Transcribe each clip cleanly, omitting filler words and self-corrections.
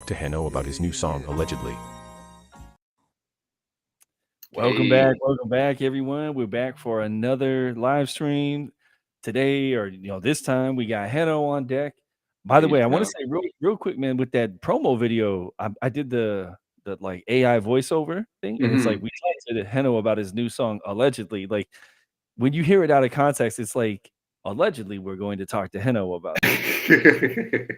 to Heno about his new song, Allegedly. Welcome back, everyone. We're back for another live stream today, or this time we got Heno on deck. By the way, I want to say real quick, man, with that promo video, I did the like AI voiceover thing, and it's like we talked to Heno about his new song, Allegedly. Like when you hear it out of context, it's like allegedly we're going to talk to Heno about it.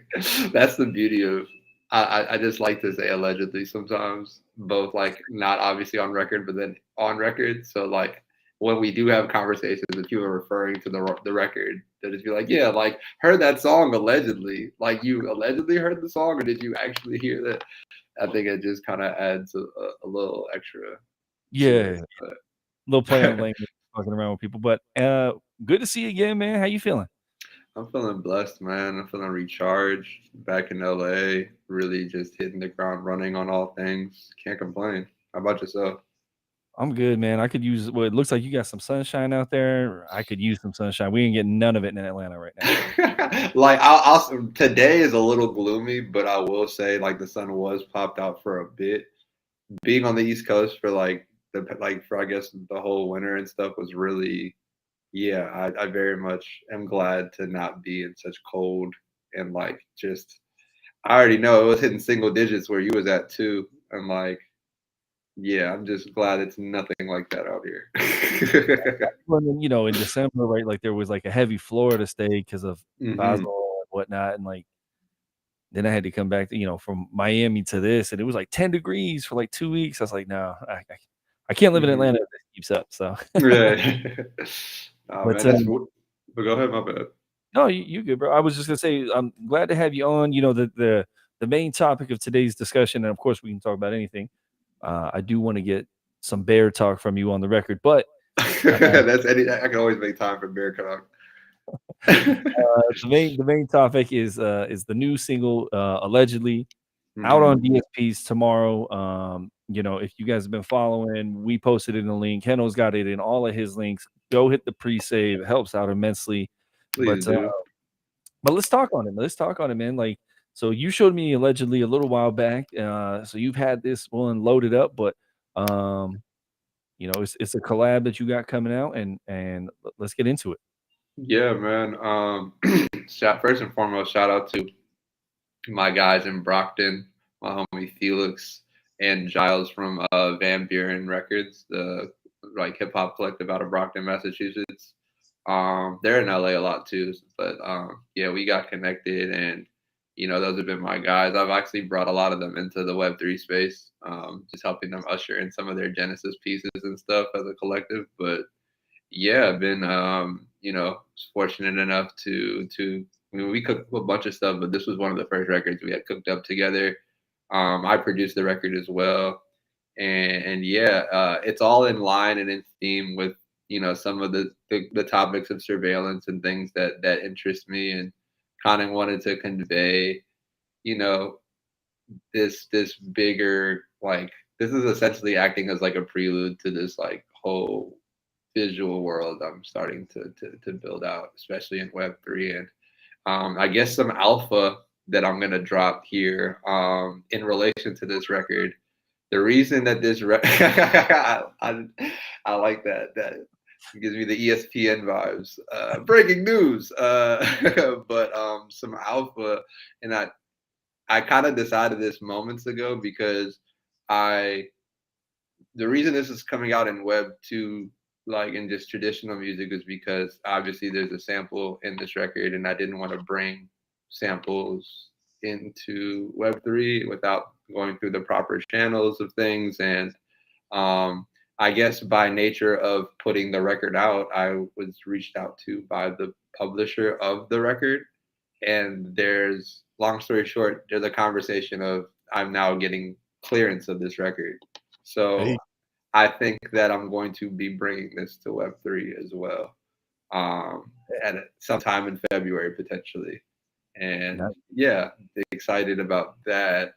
That's the beauty of I just like to say allegedly sometimes, both like not obviously on record, but then on record. So like when we do have conversations and people are referring to the record, they'll just be like, yeah, like heard that song allegedly. Like you allegedly heard the song, or did you actually hear that? I think it just kind of adds a little extra. Yeah, little play on language, talking around with people. But good to see you again, man. How you feeling? I'm feeling blessed, man. I'm feeling recharged. Back in LA, really just hitting the ground running on all things. Can't complain. How about yourself? I'm good, man. I could use it looks like you got some sunshine out there. I could use some sunshine. We ain't getting none of it in Atlanta right now. Like I'll today is a little gloomy, but I will say like the sun was popped out for a bit. Being on the East Coast for for I guess the whole winter and stuff was really I very much am glad to not be in such cold and like just I already know it was hitting single digits where you was at too. And like I'm just glad it's nothing like that out here. Well, in December, right? Like there was like a heavy Florida stay because of Basel and whatnot, and like then I had to come back to from Miami to this, and it was like 10 degrees for like 2 weeks. I was like, no, I can't live in Atlanta if this keeps up. So but go ahead, my bad. No, you good, bro. I was just gonna say I'm glad to have you on. The main topic of today's discussion, and of course we can talk about anything. I do want to get some bear talk from you on the record, but that's I can always make time for bear talk. The main topic is the new single, Allegedly, out on DSPs tomorrow. If you guys have been following, we posted it in the link. Heno's got it in all of his links. Go hit the pre-save; it helps out immensely. Please do. But let's talk on it. Let's talk on it, man. Like, so you showed me Allegedly a little while back. So you've had this one loaded up, but it's a collab that you got coming out, and let's get into it. Yeah, man. First and foremost, shout out to my guys in Brockton, my homie Felix and Giles from Van Buren Records, the hip hop collective out of Brockton, Massachusetts. They're in LA a lot too, but we got connected, and those have been my guys. I've actually brought a lot of them into the Web3 space, just helping them usher in some of their Genesis pieces and stuff as a collective. But I've been fortunate enough to we cooked a bunch of stuff, but this was one of the first records we had cooked up together. I produced the record as well, and it's all in line and in theme with some of the topics of surveillance and things that interest me, and kind of wanted to convey this bigger, like, this is essentially acting as like a prelude to this like whole visual world I'm starting to build out, especially in Web3, and I guess some alpha that I'm gonna drop here in relation to this record. The reason that this I like that gives me the ESPN vibes. Breaking news, but some alpha, and I kind of decided this moments ago because the reason this is coming out in Web 2, like in just traditional music, is because obviously there's a sample in this record, and I didn't want to bring samples into Web 3 without going through the proper channels of things. And I guess by nature of putting the record out, I was reached out to by the publisher of the record. And there's, long story short, there's a conversation of I'm now getting clearance of this record. So I think that I'm going to be bringing this to Web3 as well, at sometime in February potentially. And excited about that.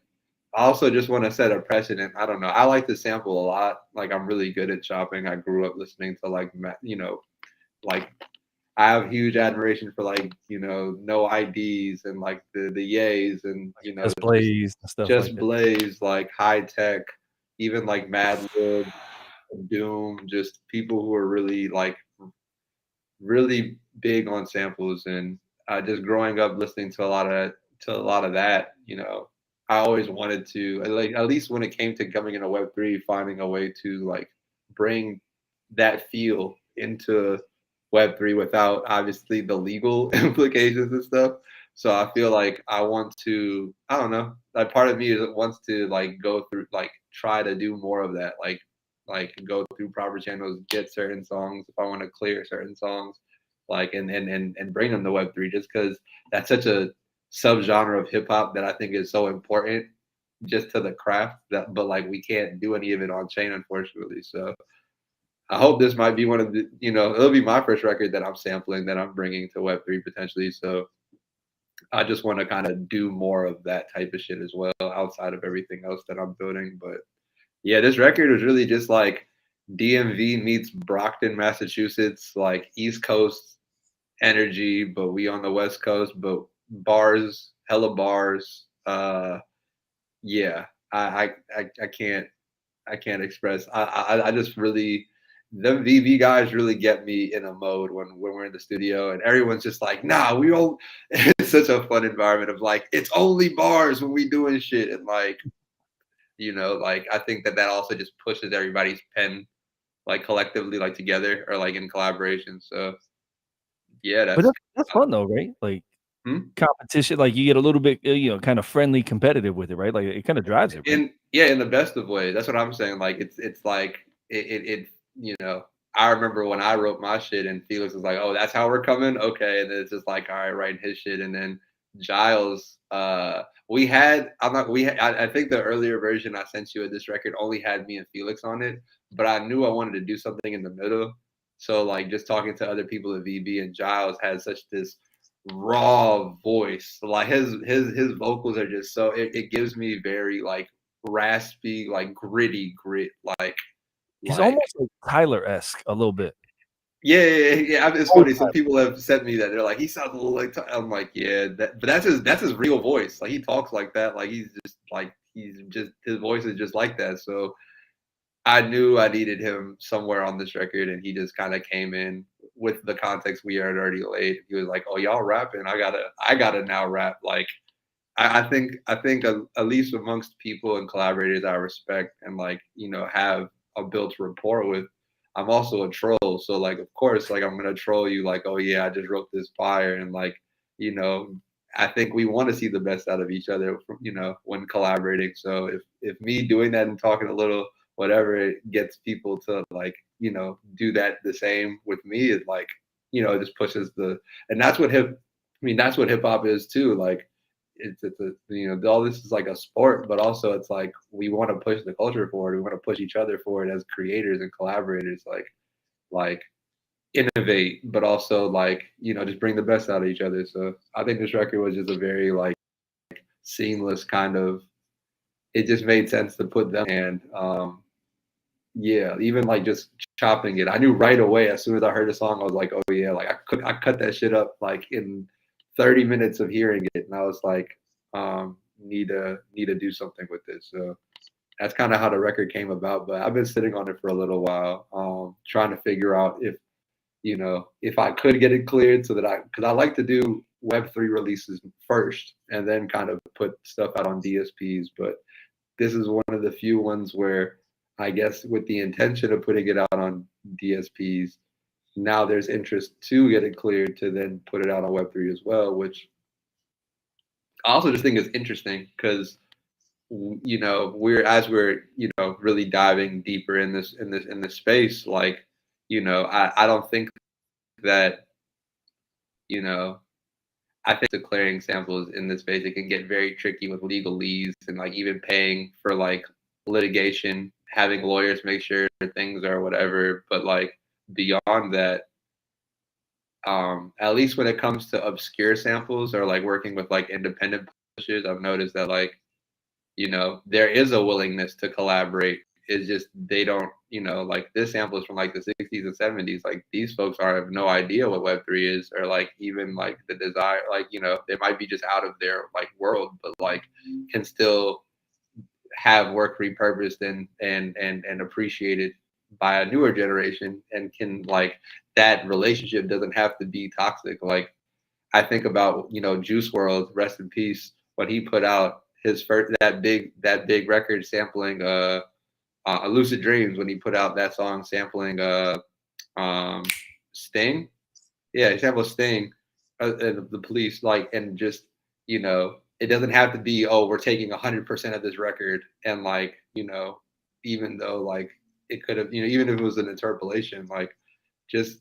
I also just want to set a precedent. I don't know. I like to sample a lot. Like, I'm really good at chopping. I grew up listening to like I have huge admiration for like, no IDs and like the Yays and Just Blaze and stuff like just that. Blaze, like High Tech, even like Madlib, Doom, just people who are really like really big on samples. And just growing up listening to a lot of that, I always wanted to, like, at least when it came to coming into Web3, finding a way to like bring that feel into Web3 without obviously the legal implications and stuff. So I feel like I want to, I don't know, like part of me is wants to like go through, like try to do more of that, like go through proper channels, get certain songs if I want to clear certain songs, like and bring them to Web3, just because that's such a subgenre of hip hop that I think is so important just to the craft that, but like we can't do any of it on chain, unfortunately. So I hope this might be one of the, it'll be my first record that I'm sampling that I'm bringing to Web3 potentially. So I just want to kind of do more of that type of shit as well outside of everything else that I'm building. But yeah, this record was really just like DMV meets Brockton, Massachusetts, like East Coast energy, but we on the West Coast, but bars, hella bars. Yeah, I can't express. I just really, them VV guys really get me in a mode when we're in the studio and everyone's just like, nah, we don't. It's such a fun environment of like, it's only bars when we doing shit, and like, like I think that also just pushes everybody's pen like collectively, like together or like in collaboration. So yeah, But that's that's fun though, right? Like hmm? competition, like you get a little bit, kind of friendly competitive with it, right? Like it kind of drives it, right? In the best of ways. That's what I'm saying. Like it's like I remember when I wrote my shit and Felix was like, "Oh, that's how we're coming." Okay, and then it's just like, all right, writing his shit, and then Giles. We had I'm not we had, I think the earlier version I sent you of this record only had me and Felix on it, but I knew I wanted to do something in the middle. So like just talking to other people at VB, and Giles had such this raw voice. Like his vocals are just so, it gives me very like raspy, like gritty grit, It's like almost like Tyler-esque a little bit. yeah. It's Oh, funny. Some people have sent me that they're like, he sounds a little like. I'm like, yeah, but that's his real voice. Like he talks like that. Like he's just his voice is just like that. So I knew I needed him somewhere on this record, and he just kind of came in with the context we had already laid. He was like, "Oh, y'all rapping? I gotta now rap." Like, I think at least amongst people and collaborators I respect and like have a built rapport with, I'm also a troll. So like, of course, like I'm gonna troll you. Like, oh yeah, I just wrote this fire, and like, you know, I think we want to see the best out of each other, when collaborating. So if me doing that and talking a little whatever, it gets people to like, do that the same with me, it like, it just pushes and that's what that's what hip hop is too. Like it's a, all this is like a sport, but also it's like we want to push the culture forward. We want to push each other forward as creators and collaborators, like innovate, but also like, just bring the best out of each other. So I think this record was just a very like seamless kind of, it just made sense to put them. And yeah, even like just chopping it, I knew right away as soon as I heard the song, I was like, oh yeah, like I cut that shit up like in 30 minutes of hearing it, and I was like, need to do something with this. So that's kind of how the record came about. But I've been sitting on it for a little while, trying to figure out if I could get it cleared, so that because I like to do Web3 releases first and then kind of put stuff out on DSPs. But this is one of the few ones where I guess with the intention of putting it out on DSPs, now there's interest to get it cleared to then put it out on Web3 as well, which I also just think is interesting because we're really diving deeper in this space. Like, I don't think that I think declaring samples in this space, it can get very tricky with legalese and like even paying for like litigation, having lawyers make sure things are whatever. But like beyond that, at least when it comes to obscure samples or like working with like independent publishers, I've noticed that like, there is a willingness to collaborate It's just they don't, like this sample is from like the 60s and 70s. Like these folks have no idea what Web3 is, or like even like the desire, like, they might be just out of their like world, but like can still have work repurposed and appreciated by a newer generation, and can like that relationship doesn't have to be toxic. Like I think about, Juice World, rest in peace, when he put out his first that big record sampling Lucid Dreams, when he put out that song sampling um Sting. Yeah, he sampled Sting, the Police, like, and just, it doesn't have to be, oh, we're taking 100% of this record, and like, even though like it could have, even if it was an interpolation, like just,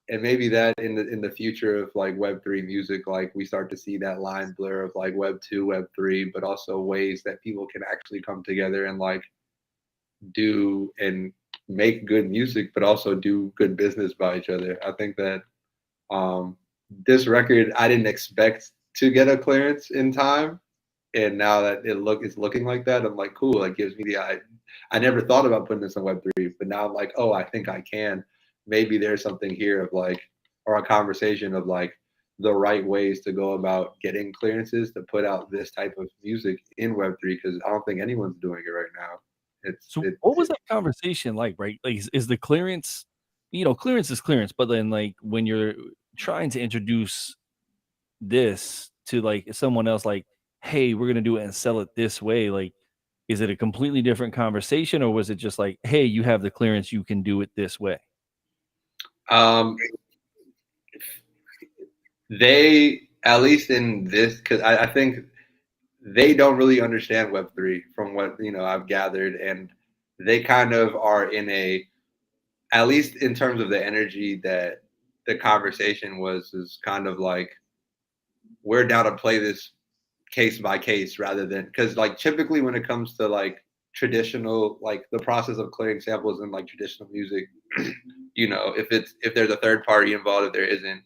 and maybe that in the future of like Web3 music, like we start to see that line blur of like Web2, Web3, but also ways that people can actually come together and like do and make good music, but also do good business by each other. I think that this record, I didn't expect to get a clearance in time, and now that it's looking like that, I'm like, cool. It gives me I never thought about putting this on Web3, but now I'm like, oh, I think I can. Maybe there's something here of like, or a conversation of like the right ways to go about getting clearances to put out this type of music in Web3, because I don't think anyone's doing it right now. So what was that conversation like, right? Like, is the clearance, clearance is clearance, but then like when you're trying to introduce this to like someone else, like, hey, we're gonna do it and sell it this way, like, is it a completely different conversation, or was it just like, hey, you have the clearance, you can do it this way? Um, they, at least in this, because I think they don't really understand Web3 from what I've gathered, and they kind of are in a, at least in terms of the energy that the conversation is kind of like, we're down to play this case by case, rather than, because like typically when it comes to like traditional, like the process of clearing samples in like traditional music, if there's a third party involved, if there isn't,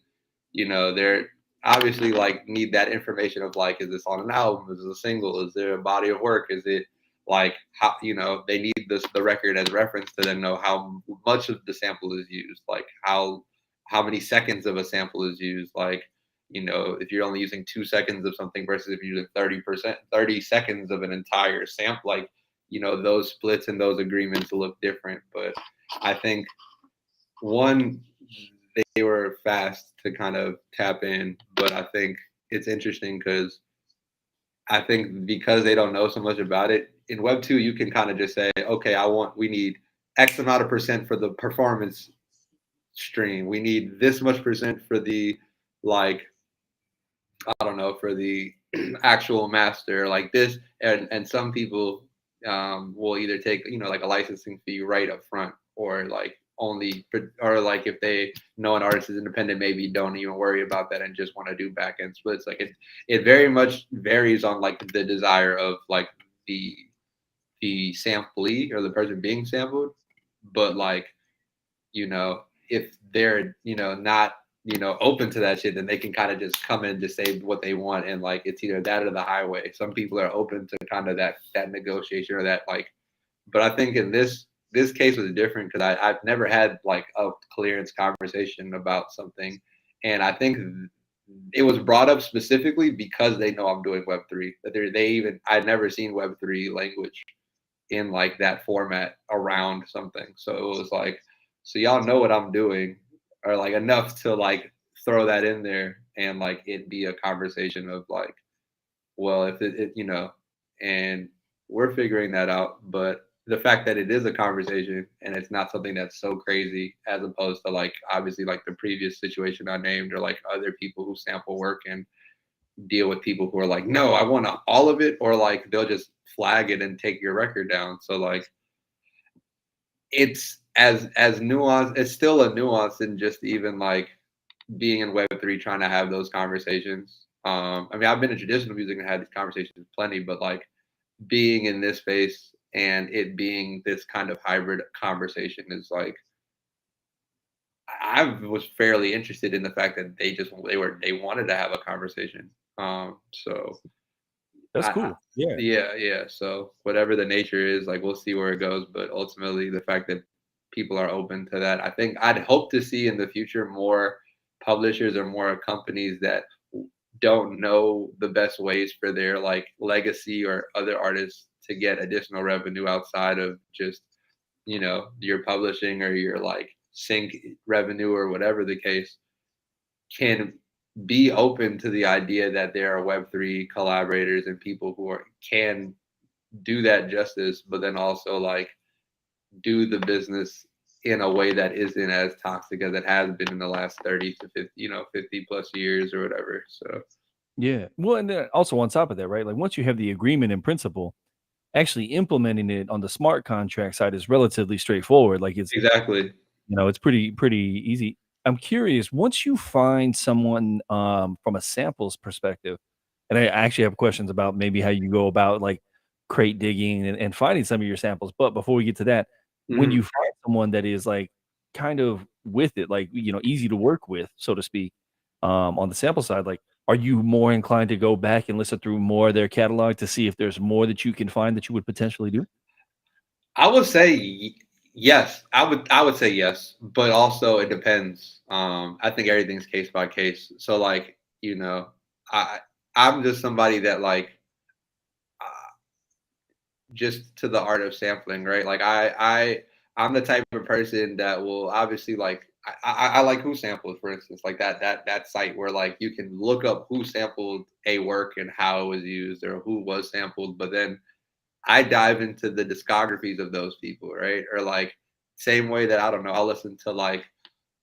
they're obviously like need that information of like, is this on an album, is it a single, is there a body of work, is it like, how, they need the record as reference to then know how much of the sample is used, like how many seconds of a sample is used, like, if you're only using 2 seconds of something versus if you're using 30 seconds of an entire sample, like, those splits and those agreements look different. But I think one, they were fast to kind of tap in, but I think it's interesting because I think because they don't know so much about it, in Web2, you can kind of just say, okay, we need X amount of percent for the performance stream. We need this much percent for the, like, I don't know, for the actual master, like this. And some people will either take, like a licensing fee right up front, or like or like if they know an artist is independent, maybe don't even worry about that and just want to do back end splits. Like it very much varies on like the desire of like the samplee or the person being sampled. But like, if they're, not, open to that shit, then they can kind of just come in and just say what they want. And like, it's either that or the highway. Some people are open to kind of that negotiation or that, like, but I think in this case was different because I've never had like a clearance conversation about something. And I think it was brought up specifically because they know I'm doing Web3. That I'd never seen Web3 language in like that format around something. So it was like, so y'all know what I'm doing, or like enough to like throw that in there and like it be a conversation of like, well, if and we're figuring that out. But the fact that it is a conversation and it's not something that's so crazy, as opposed to like obviously like the previous situation I named, or like other people who sample work and deal with people who are like, no, I want all of it, or like they'll just flag it and take your record down. So like it's as nuanced, it's still a nuance in just even like being in Web3 trying to have those conversations. I mean, I've been in traditional music and had these conversations plenty, but like being in this space and it being this kind of hybrid conversation is like, I was fairly interested in the fact that they wanted to have a conversation. So That's I cool. Yeah. yeah. So whatever the nature is, like we'll see where it goes. But ultimately, the fact that people are open to that, I think I'd hope to see in the future more publishers or more companies that don't know the best ways for their like legacy or other artists to get additional revenue outside of just your publishing or your like sync revenue or whatever the case can be open to the idea that there are Web3 collaborators and people who can do that justice, but then also like do the business in a way that isn't as toxic as it has been in the last 30 to 50, 50 plus years or whatever. So Yeah. Well, and then also on top of that, right? Like once you have the agreement in principle, actually implementing it on the smart contract side is relatively straightforward. Like exactly. it's pretty easy. I'm curious, once you find someone from a samples perspective, and I actually have questions about maybe how you go about like crate digging and finding some of your samples. But before we get to that, when Mhm. you find someone that is like kind of with it, like easy to work with, so to speak, on the sample side, like are you more inclined to go back and listen through more of their catalog to see if there's more that you can find that you would potentially do? I would say yes. I would say yes, but also it depends. I think everything's case by case. So like, I I'm just somebody that like uh, just to the art of sampling, right? Like I'm the type of person that will obviously like I like Who Sampled, for instance, like that site where like you can look up who sampled a work and how it was used or who was sampled, but then I dive into the discographies of those people, right? Or like same way that I don't know, I'll listen to like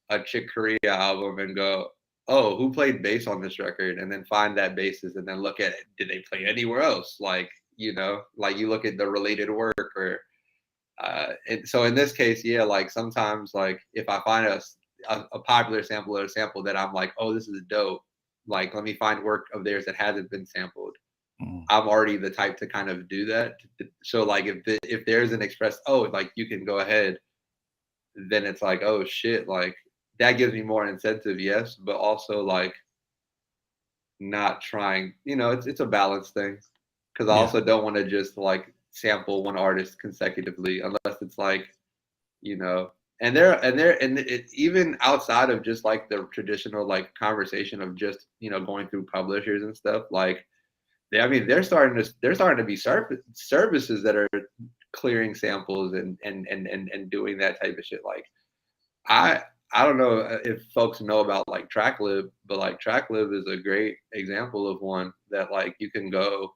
a Chick Corea album and go, oh, who played bass on this record? And then find that bassist and then look at it. Did they play anywhere else? Like, like you look at the related work or and so in this case, yeah, like sometimes like if I find a popular sample or a sample that I'm like, oh, this is dope. Like, let me find work of theirs that hasn't been sampled. Mm. I'm already the type to kind of do that. So like if there's an express, oh, like you can go ahead, then it's like, oh shit, like that gives me more incentive, yes, but also like not trying, it's a balance thing. Cause I Yeah. also don't want to just like sample one artist consecutively unless it's like, you know, and it even outside of just like the traditional like conversation of just, going through publishers and stuff, like I mean, they're starting to be services that are clearing samples and doing that type of shit. Like I I don't know if folks know about like TrackLib, but like TrackLib is a great example of one that like you can go.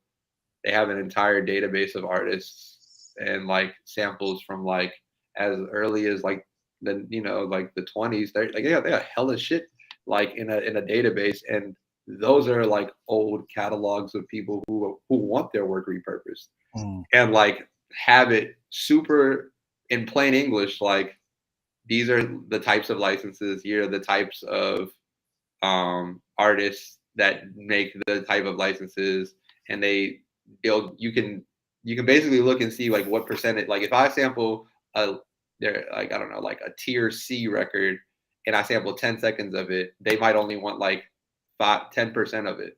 They have an entire database of artists and like samples from like as early as like like the 20s. They got hella shit like in a database, and those are like old catalogs of people who want their work repurposed Mm. and like have it super in plain English like these are the types of licenses. Here are the types of artists that make the type of licenses, and you can basically look and see like what percentage. Like if I sample a there like I don't know like a tier C record, and I sample 10 seconds of it, they might only want like 10% of it,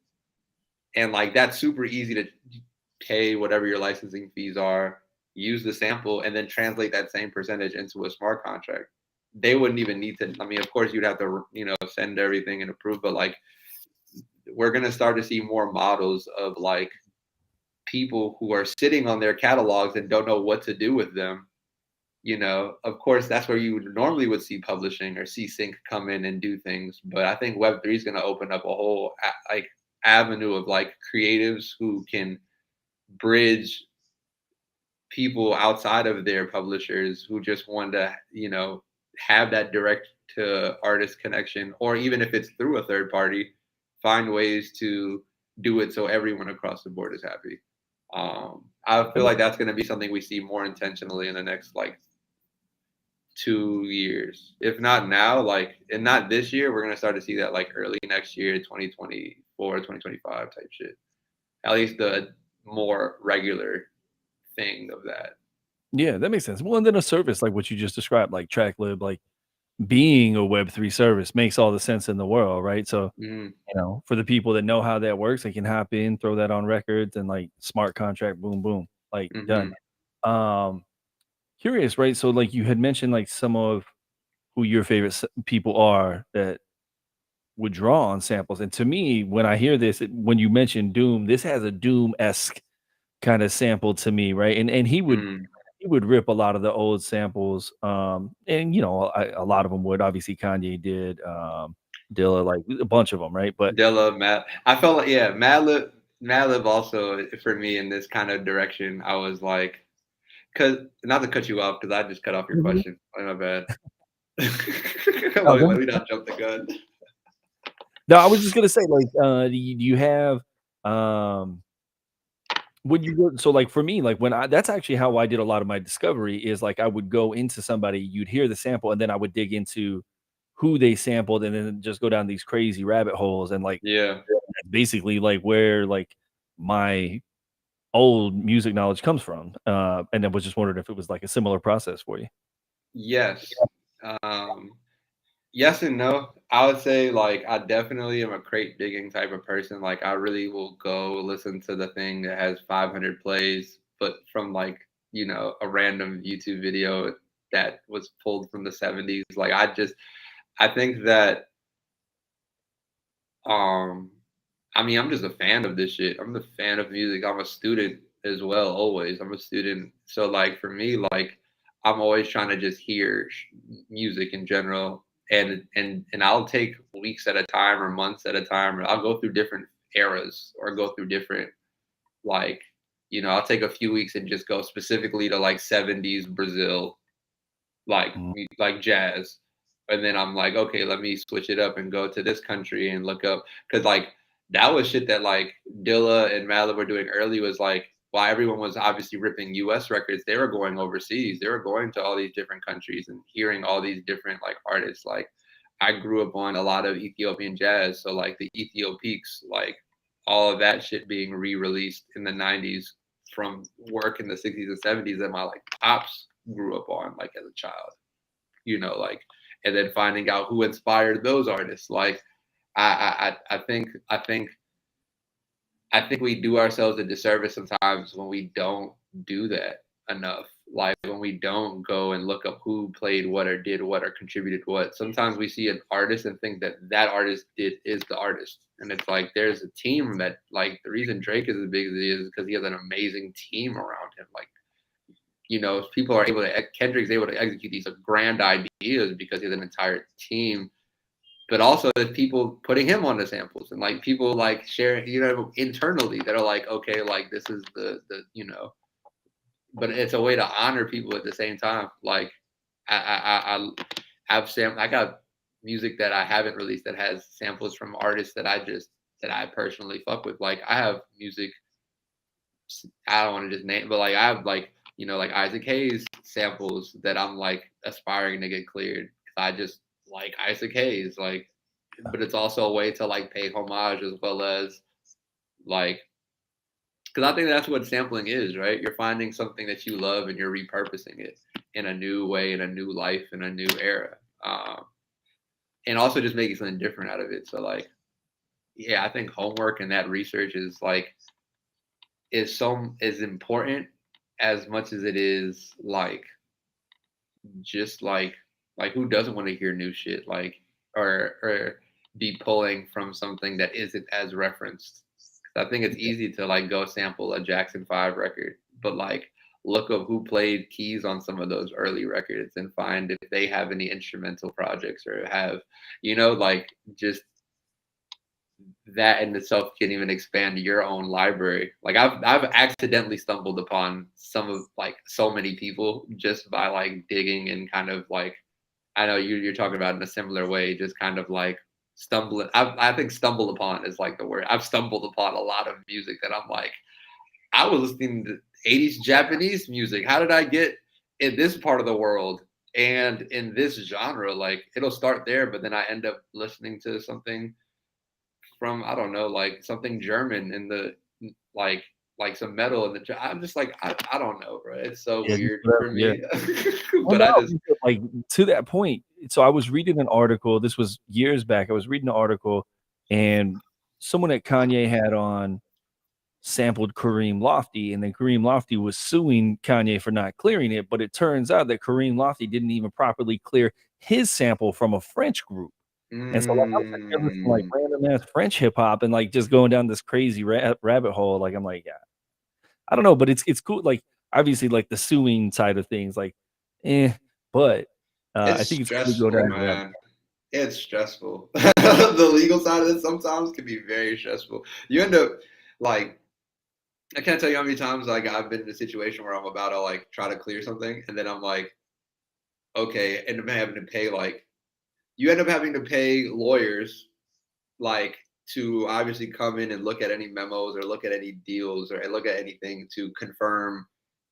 and like that's super easy to pay whatever your licensing fees are, use the sample, and then translate that same percentage into a smart contract. They wouldn't even need to. I mean, of course, you'd have to, send everything and approve, but like we're gonna start to see more models of like people who are sitting on their catalogs and don't know what to do with them. Of course, that's where you normally would see publishing or see sync come in and do things. But I think Web3 is going to open up a whole like avenue of like creatives who can bridge people outside of their publishers who just want to, have that direct to artist connection, or even if it's through a third party, find ways to do it so everyone across the board is happy. I That feel ma like that's going to be something we see more intentionally in the next like 2 years, if not now, like, and not this year. We're going to start to see that like early next year, 2024, 2025 type shit. At least the more regular thing of that. Yeah, that makes sense. Well, and then a service like what you just described, like TrackLib, like being a Web3 service makes all the sense in the world, right? So, Mm, for the people that know how that works, they can hop in, throw that on records, and like smart contract, boom, boom, like done. mhm, Um, Curious, right? So, like you had mentioned, like some of who your favorite people are that would draw on samples. And to me, when I hear this, when you mention Doom, this has a Doom esque kind of sample to me, right? And mm. he would rip a lot of the old samples, and a lot of them would. Obviously, Kanye did, Dilla, like a bunch of them, right? But Dilla, Matt. I felt like Madlib also for me in this kind of direction. I was like, cause not to cut you off, cause I just cut off your Mhm. question. Oh, my bad. No, go Let ahead. me not jump the gun. No, I was just gonna say, like, do you have, um when you go, so, like, for me, like, when I that's actually how I did a lot of my discovery is, like, I would go into somebody, you'd hear the sample, and then I would dig into who they sampled and then just go down these crazy rabbit holes, and, like, Yeah. that's basically, like, where, like, my old music knowledge comes from, and I was just wondering if it was, like, a similar process for you. Yes. Um, yes and no. I would say like I definitely am a crate digging type of person. Like I really will go listen to the thing that has 500 plays, but from like, a random YouTube video that was pulled from the 70s. Like I think that um I mean, I'm just a fan of this shit. I'm a fan of music. I'm a student as well, always. I'm a student. So, like, for me, like, I'm always trying to just hear music in general. And I'll take weeks at a time or months at a time, or I'll go through different eras or go through different, like, I'll take a few weeks and just go specifically to like 70s Brazil, like Mhm. like jazz. And then I'm like, okay, let me switch it up and go to this country and look up because like that was shit that like Dilla and Madlib were doing early was like while everyone was obviously ripping US records, they were going overseas. They were going to all these different countries and hearing all these different like artists. Like I grew up on a lot of Ethiopian jazz. So like the Ethiopiques, like all of that shit being re-released in the 90s from work in the 60s and 70s that my like pops grew up on like as a child, like and then finding out who inspired those artists. Like I think we do ourselves a disservice sometimes when we don't do that enough. Like when we don't go and look up who played what or did what or contributed what. Sometimes we see an artist and think that that artist is the artist, and it's like there's a team that like the reason Drake is as big as he is because he has an amazing team around him. Like people are able to Kendrick's able to execute these grand ideas because he has an entire team, but also there's people putting him on the samples and like people like sharing, internally that are like, okay, like this is but it's a way to honor people at the same time. Like I got music that I haven't released that has samples from artists that I personally fuck with. Like I have music I don't want to just name, but like I have like like Isaac Hayes samples that I'm like aspiring to get cleared. I just like Isaac Hayes, like, but it's also a way to like pay homage as well as like because I think that's what sampling is, right? You're finding something that you love and you're repurposing it in a new way, in a new life, in a new era, and also just making something different out of it. So like, yeah, I think homework and that research is like is important as much as it is like just like who doesn't want to hear new shit like or be pulling from something that isn't as referenced. I think it's easy to like go sample a Jackson 5 record, but like look up who played keys on some of those early records and find if they have any instrumental projects or have like just that in itself can even expand your own library. Like I've accidentally stumbled upon some of like so many people just by like digging and kind of like I know you're talking about in a similar way, just kind of like stumbling. I think stumble upon is like the word. I've stumbled upon a lot of music that I'm like, I was listening to 80s Japanese music. How did I get in this part of the world and in this genre? Like it'll start there, but then I end up listening to something from I don't know, like something German in the like some metal in the. I'm just like I don't know, bro. It's so Yeah, just weird whatever, for yeah. me, Well, but I no, just because, like, to that point, so I was reading an article. This was years back. I was reading an article, and someone that Kanye had on sampled Kareem Lofty, and then Kareem Lofty was suing Kanye for not clearing it. But it turns out that Kareem Lofty didn't even properly clear his sample from a French group. And so, like, I was like, listening to, like, Mm. random ass French hip hop and, like, just going down this crazy rabbit hole. Like, I'm like, yeah, I don't know, but it's cool. Like, obviously, like the suing side of things, like, eh, but I It's think it's cool to go stressful, down the rabbit. man. It's stressful. The legal side of it sometimes can be very stressful. You end up like I can't tell you how many times like I've been in a situation where I'm about to like try to clear something, and then I'm like, okay, and I'm having to pay like you end up having to pay lawyers like to obviously come in and look at any memos or look at any deals or look at anything to confirm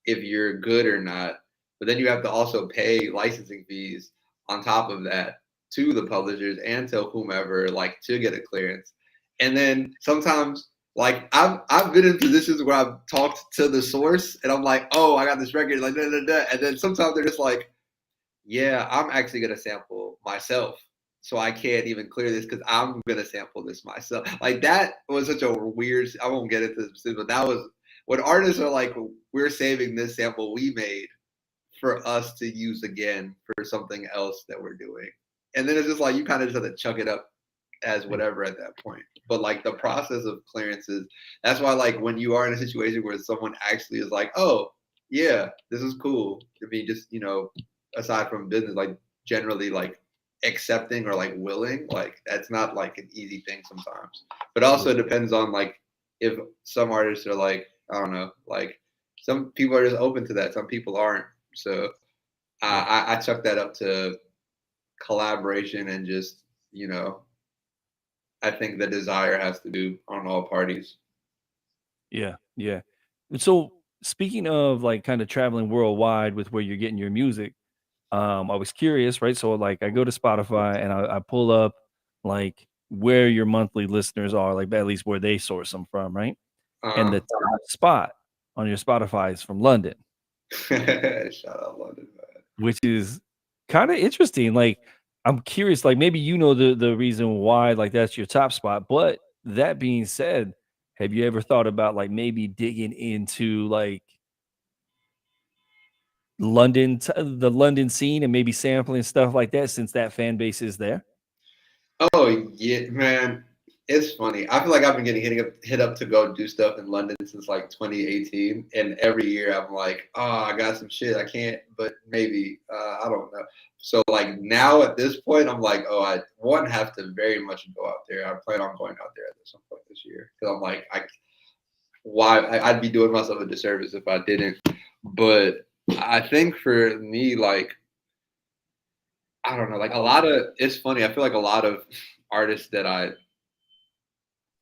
if you're good or not. But then you have to also pay licensing fees on top of that to the publishers and to whomever like to get a clearance. And then sometimes like I've been in positions where I've talked to the source and I'm like, oh, I got this record, like da, da, da. And then sometimes they're just like, yeah, I'm actually gonna sample myself. So I can't even clear this because I'm gonna sample this myself. Like that was such a weird. I won't get into the specifics, but that was when artists are like, "We're saving this sample we made for us to use again for something else that we're doing," and then it's just like you kind of just have to chuck it up as whatever at that point. But like the process of clearances, that's why like when you are in a situation where someone actually is like, "Oh, yeah, this is cool," I mean, just aside from business, like generally like accepting or like willing, like that's not like an easy thing sometimes. But also it depends on like if some artists are like, I don't know, like some people are just open to that, some people aren't. So Yeah. I chuck that up to collaboration and just, I think the desire has to do on all parties. Yeah, yeah. And so, speaking of, like, kinda traveling worldwide with where you're getting your music, I was curious, right? So, like, I go to Spotify and I pull up, like, where your monthly listeners are, like, at least where they source them from, right? And the Uh-huh. top spot on your Spotify is from London, Shout out London, man. which is kinda interesting. Like, I'm curious, like, maybe you know the reason why, like, that's your top spot, but that being said, have you ever thought about, like, maybe digging into, like, the London scene and maybe sampling stuff like that since that fan base is there? Oh yeah, man. It's funny. I feel like I've been getting hit up to go do stuff in London since like 2018, and every year I'm like, oh, I got some shit. I can't, but maybe I don't know. So like now at this point, I'm like, oh, I one have to very much go out there. I plan on going out there at some point this year because I'm like, I'd be doing myself a disservice if I didn't. But I think for me, like I don't know, like a lot of it's funny. I feel like a lot of artists that I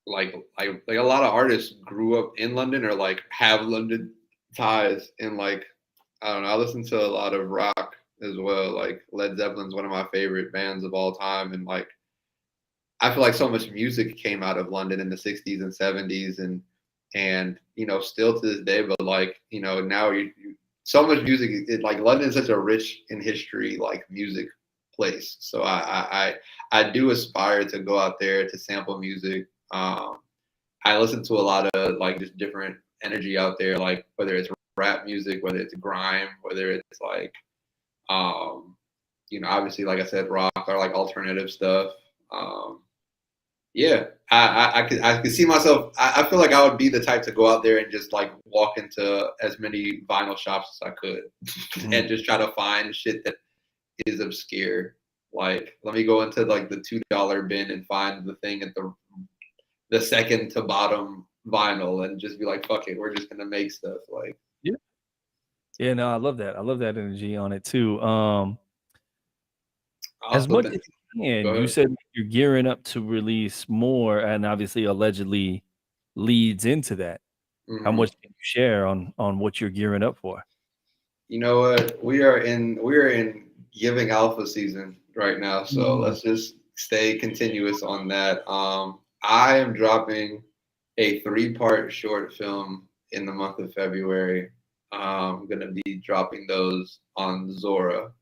like a lot of artists grew up in London or like have London ties and like I don't know, I listen to a lot of rock as well. Like Led Zeppelin's one of my favorite bands of all time and like I feel like so much music came out of London in the 60s and 70s and still to this day but like now so much music like London is such a rich in history like music place. So I do aspire to go out there to sample music. I listen to a lot of like just different energy out there, like whether it's rap music, whether it's grime, whether it's like obviously like I said, rock or like alternative stuff. Um, yeah, I could see myself. I feel like I would be the type to go out there and just like walk into as many vinyl shops as I could, and Mhm. just try to find shit that is obscure. Like, let me go into like the $2 bin and find the thing at the second to bottom vinyl and just be like, fuck it, we're just gonna make stuff. Like, Yeah. Yeah, no, I love that. I love that energy on it too. I As also much think. as you can, Go you ahead. said you're gearing up to release more and obviously allegedly leads into that. How Hmm. much can you share on what you're gearing up for? You know what? We are in giving alpha season right now, so Mm. let's just stay continuous on that. I am dropping a three-part short film in the month of February. I'm gonna be dropping those on Zora,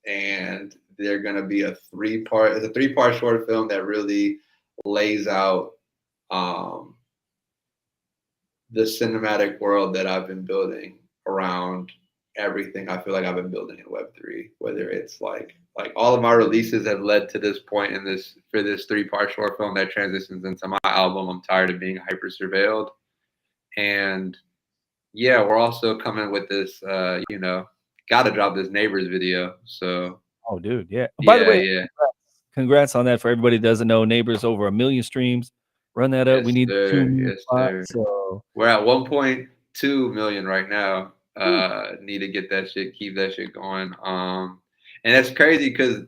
and they're gonna be a three-part short film that really lays out the cinematic world that I've been building around everything I feel like I've been building in Web3, whether it's like all of my releases have led to this point in this for this three-part short film that transitions into my album, I'm Tired of Being Hyper Surveilled. And yeah, we're also coming with this, gotta drop this Neighbors video. So Oh, dude, yeah. By the way, yeah. congrats on that. For everybody that doesn't know, Neighbors over 1 million streams. Run that up. Yes, We need 2 sir. million Yes, spots. sir. So We're at 1.2 million right now. Need to get that shit, keep that shit going. And it's crazy because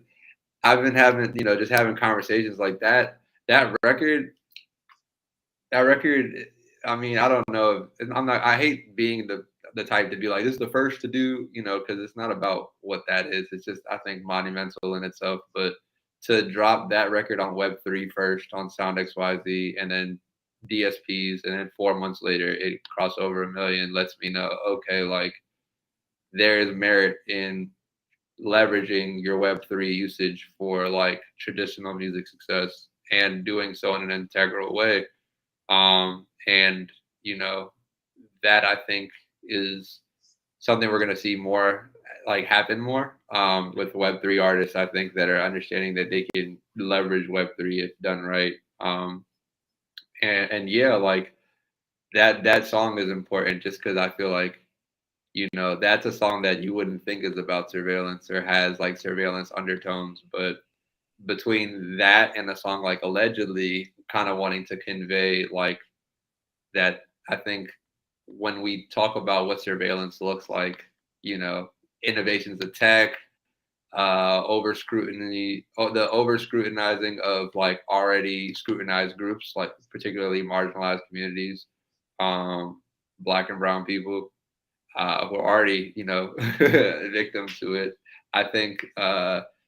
I've been having, just having conversations like that. That record, I mean, I don't know. I hate being the type to be like, this is the first to do, because it's not about what that is. It's just, I think, monumental in itself. But to drop that record on Web3 first on Sound XYZ and then DSPs, and then 4 months later it crossed over 1 million lets me know, okay, like there is merit in leveraging your Web3 usage for like traditional music success and doing so in an integral way. And that I think is something we're going to see more happen more with Web3 artists. I think that are understanding that they can leverage Web3 if done right. And yeah, like that song is important just because I feel like that's a song that you wouldn't think is about surveillance or has like surveillance undertones, but between that and a song like Allegedly, kind of wanting to convey like that, I think when we talk about what surveillance looks like, innovations of tech, over scrutiny, the over scrutinizing of like already scrutinized groups, like particularly marginalized communities, Black and brown people who are already, victims to it. I think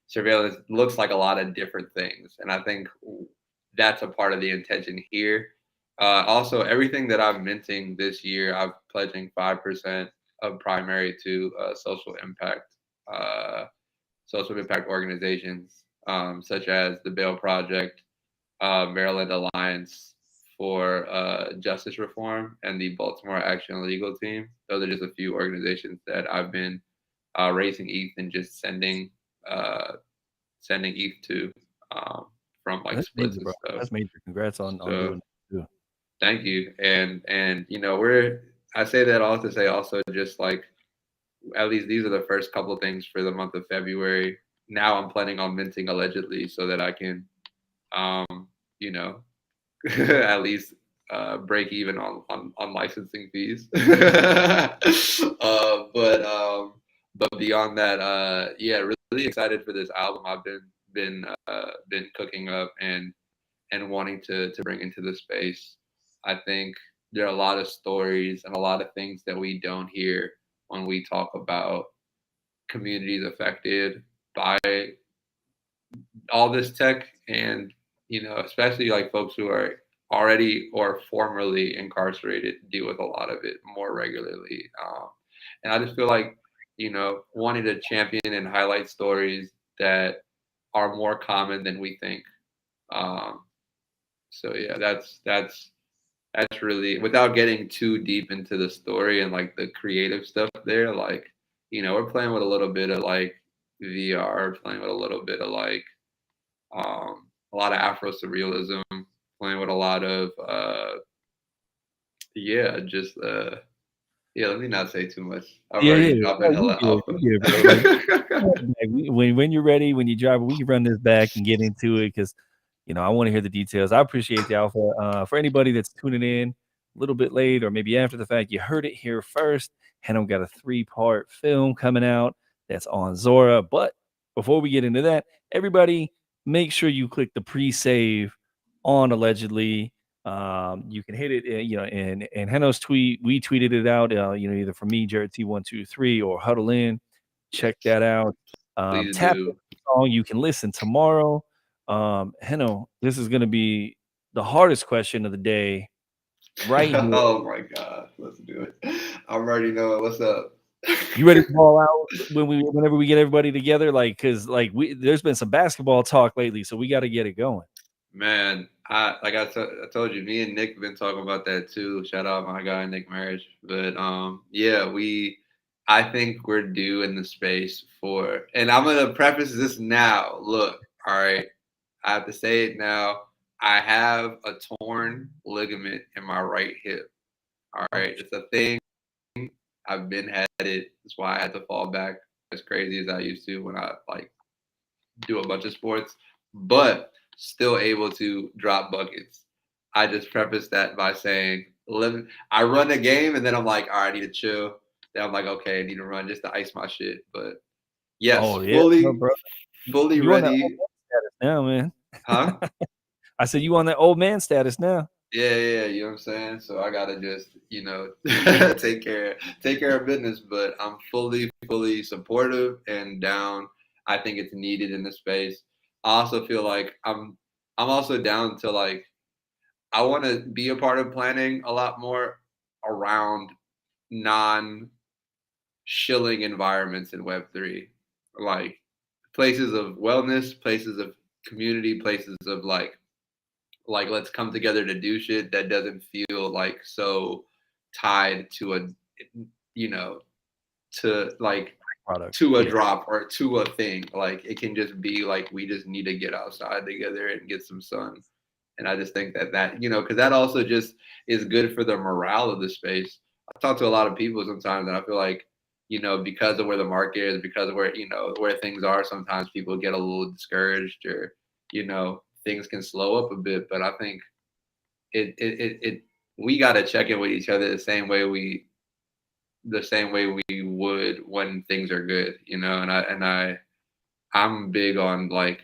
surveillance looks like a lot of different things, and I think that's a part of the intention here. Also, everything that I'm minting this year, I'm pledging 5% of primary to social impact organizations, such as the Bail Project, Maryland Alliance for Justice Reform, and the Baltimore Action Legal Team. Those are just a few organizations that I've been raising ETH and just sending ETH to from like that's splits major, and bro. stuff. That's major. Congrats on doing it too. Thank you. And I say that all to say also just like at least these are the first couple of things for the month of February. Now I'm planning on minting Allegedly so that I can at least break even on licensing fees. But beyond that, yeah, really excited for this album. I've been cooking up and wanting to bring into the space. I think there are a lot of stories and a lot of things that we don't hear when we talk about communities affected by all this tech, and especially like folks who are already or formerly incarcerated deal with a lot of it more regularly. And I just feel like wanting to champion and highlight stories that are more common than we think. So yeah, that's really, without getting too deep into the story and like the creative stuff there, like we're playing with a little bit of like VR, playing with a little bit of like a lot of Afro surrealism, playing with a lot of let me not say too much. I'm already dropping hella alpha. When you're ready, when you drop, we can run this back and get into it because I want to hear the details. I appreciate the alpha. For anybody that's tuning in a little bit late or maybe after the fact, you heard it here first. Henom got a 3-part film coming out that's on Zora. But before we get into that, everybody make sure you click the pre-save on Allegedly. You can hit it, in Henom's tweet. We tweeted it out, either from me, Jared T123, or Huddle In. Check that out. Tap the song. You can listen tomorrow. Heno, this is going to be the hardest question of the day right here. Oh my God, let's do it. I'm already knowing what's up. You ready to ball out whenever we get everybody together? Like, cause like there's been some basketball talk lately, so we got to get it going. Man, I told you, me and Nick have been talking about that too. Shout out my guy Nick Marriage. But yeah, I think we're due in the space for, and I'm gonna preface this now. Look, all right, I have to say it now. I have a torn ligament in my right hip. All right, it's a thing. I've been had it. That's why I had to fall back as crazy as I used to when I like do a bunch of sports, but still able to drop buckets. I just preface that by saying, I run a game and then I'm like, all right, I need to chill. Then I'm like, okay, I need to run just to ice my shit. But yes, Oh yeah, no, bro. fully You on that old ready. man status now, man? Huh? I said you on that old man status now. Yeah, you know what I'm saying? So I gotta just, take care of business, but I'm fully supportive and down. I think it's needed in the space. I also feel like I'm also down to like I want to be a part of planning a lot more around non shilling environments in Web3, like places of wellness, places of community, places of like let's come together to do shit that doesn't feel like so tied to a you know to like Product. to a Yeah. drop or to a thing. Like it can just be like we just need to get outside together and get some sun. And I just think that because that also just is good for the morale of the space. I talk to a lot of people sometimes, and I feel like because of where the market is, because of where things are, sometimes people get a little discouraged or things can slow up a bit. But I think it we got to check in with each other the same way we would when things are good, I'm big on like,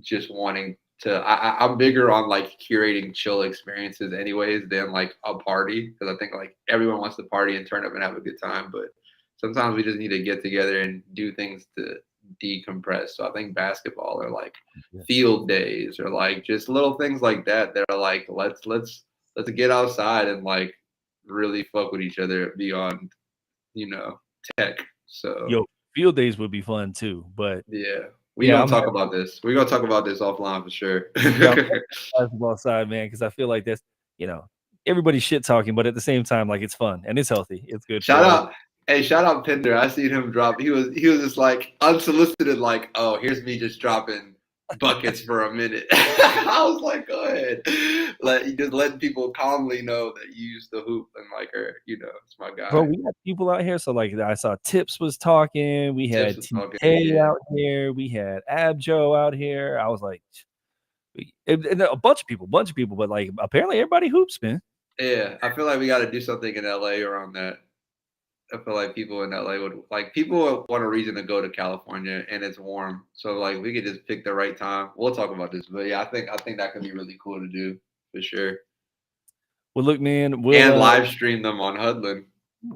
just wanting to. I'm bigger on like curating chill experiences, anyways, than like a party because I think like everyone wants to party and turn up and have a good time, but sometimes we just need to get together and do things to decompress. So I think basketball or like field days or like just little things like that that are like let's get outside and like really fuck with each other beyond tech. So Yo, field days would be fun too, but yeah, yeah, gonna talk about this. We're gonna talk about this offline for sure. yeah, I'm basketball side, man, because I feel like that's everybody's shit talking, but at the same time, like it's fun and it's healthy. It's good Shout for us. out, hey, shout out Pinder. I seen him drop. He was just like unsolicited, like, oh, here's me just dropping buckets for a minute. I was like, go ahead, just letting people calmly know that you used to hoop and like her. It's my guy. Bro, we got people out here. So like I saw Tips was talking, we Tips had was talking, TK yeah. out here, we had Abjo out here. I was like, and a bunch of people, but like apparently everybody hoops, man. Yeah, I feel like we got to do something in LA around that. I feel like people in LA people want a reason to go to California and it's warm. So like we could just pick the right time. We'll talk about this, but yeah, I think that could be really cool to do for sure. Well, look, man, And live stream them on Hudlin.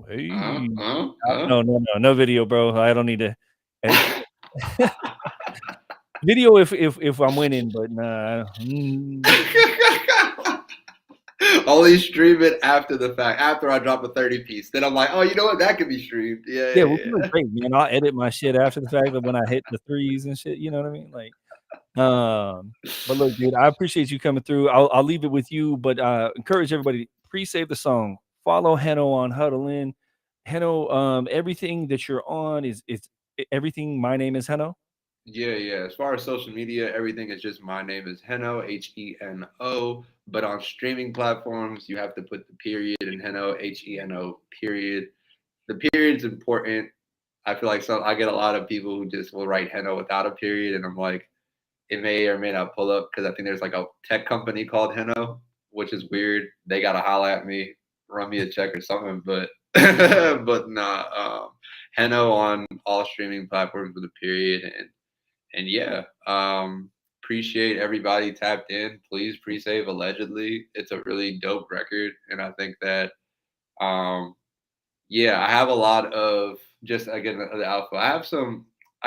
Hey. No video, bro. I don't need to. Video if I'm winning, but nah. Only stream it after the fact, after I drop a 30 piece. Then I'm like, oh, you know what? That could be streamed. Yeah. Well, great, man. I'll edit my shit after the fact of when I hit the threes and shit. You know what I mean? Like, but look, dude, I appreciate you coming through. I'll leave it with you, but encourage everybody pre-save the song. Follow Heno on Huddle In. Heno, everything that you're on is everything. My name is Heno. Yeah. As far as social media, everything is just my name is Heno, Heno. But on streaming platforms, you have to put the period in Heno, Heno, period. The period's important. I feel like I get a lot of people who just will write Heno without a period, and I'm like, it may or may not pull up because I think there's like a tech company called Heno, which is weird. They gotta holla at me, run me a check or something, but but nah. Heno on all streaming platforms with a period, and yeah, appreciate everybody tapped in. Please pre-save Allegedly. It's a really dope record, and I think that yeah, I have a lot of just again the alpha. I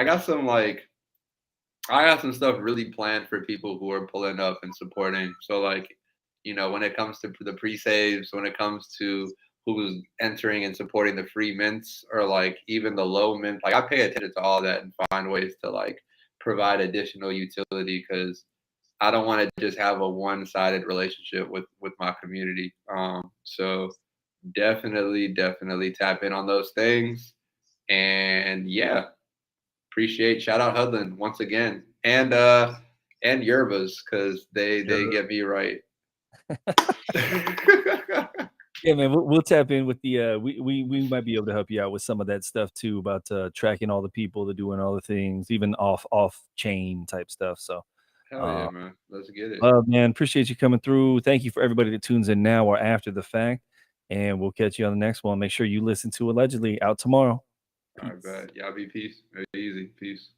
got some stuff really planned for people who are pulling up and supporting. So like, when it comes to the pre-saves, when it comes to who's entering and supporting the free mints or like even the low mint. Like I pay attention to all that and find ways to like provide additional utility because I don't want to just have a one-sided relationship with my community. So definitely tap in on those things. And yeah, appreciate shout out Hudlin once again. And Yerbas because they get me right. Yeah, man, we'll tap in with the we might be able to help you out with some of that stuff too about tracking all the people that doing all the things, even off chain type stuff. So Hell yeah, man. Let's get it. man, appreciate you coming through. Thank you for everybody that tunes in now or after the fact. And we'll catch you on the next one. Make sure you listen to Allegedly out tomorrow. All right, bet. Y'all be peace. Very easy. Peace.